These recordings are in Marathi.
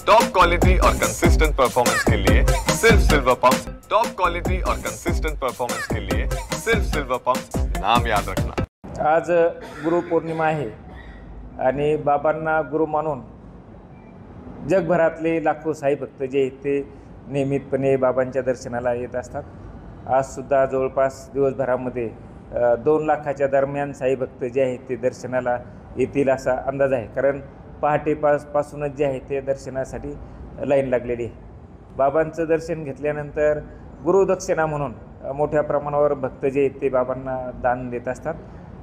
टॉप क्वालिटी और कंसिस्टेंट परफॉर्मेंस के लिए सिर्फ सिल्वर पंप्स। टॉप क्वालिटी और कंसिस्टेंट परफॉर्मेंस के लिए सिर्फ सिल्वर पंप्स, नाम याद रखना। आज गुरुपौर्णिमा आहे आणि बाबांना गुरु मानून जगभरातले लाखो साई भक्त जे आहेत ते नियमितपणे बाबांच्या दर्शनाला येत असतात। आजसुद्धा जवळपास दिवसभरामध्ये 2 लाखाच्या दरम्यान साई भक्त जे आहेत ते दर्शनाला येतील असा अंदाज आहे, कारण पहाटेपासूनच जे आहे ते दर्शनासाठी लाईन लागलेली आहे। बाबांचं दर्शन घेतल्यानंतर गुरुदक्षिणा म्हणून मोठ्या प्रमाणावर भक्त जे आहेत ते बाबांना दान देत असतात।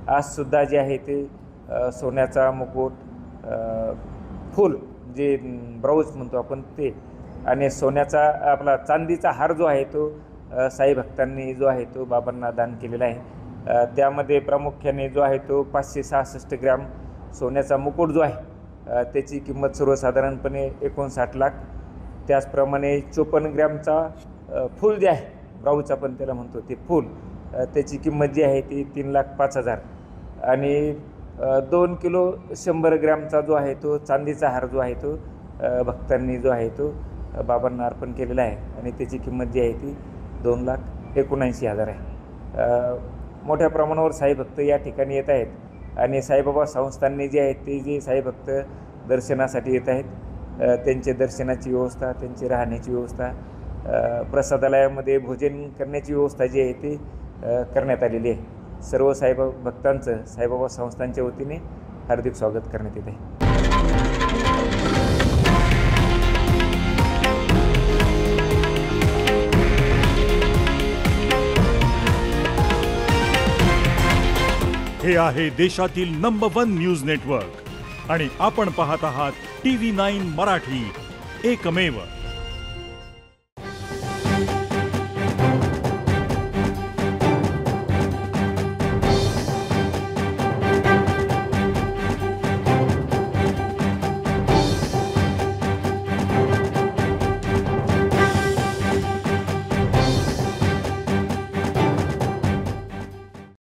आजसुद्धा जे आहे ते सोन्याचा मुकुट, फूल जे ब्राऊज म्हणतो आपण ते, आणि सोन्याचा आपला चांदीचा हार जो आहे तो साई भक्तांनी जो आहे तो बाबांना दान केलेला आहे। त्यामध्ये प्रामुख्याने जो आहे तो 566 ग्रॅम सोन्याचा मुकुट जो आहे त्याची किंमत सर्वसाधारणपणे 59 लाख। त्याचप्रमाणे 54 ग्रॅमचा फूल जे आहे, ब्राऊज आपण त्याला म्हणतो ते फूल, त्याची किंमत जी आहे ती 3,05,000। आणि 2 किलो 100 ग्रॅमचा जो आहे तो चांदीचा हार जो आहे तो भक्तांनी जो आहे तो बाबांना अर्पण केलेला आहे, आणि त्याची किंमत जी आहे ती 2,79,000 आहे। मोठ्या प्रमाणावर साई भक्त या ठिकाणी येत आहेत, आणि साईबाबा संस्थांनी जे आहेत ते जे साई भक्त दर्शनासाठी येत आहेत त्यांचे दर्शनाची व्यवस्था, त्यांची राहण्याची व्यवस्था, प्रसादालयामध्ये भोजन करण्याची व्यवस्था जी आहे ती करण्यात आलेली आहे। सर्व साईबाबा भक्तांचं साईबाबा संस्थांच्या वतीने हार्दिक स्वागत करण्यात येत आहे। हे आहे देशातील नंबर 1 न्यूज नेटवर्क आणि आपण पाहत आहात TV9 मराठी, एकमेव।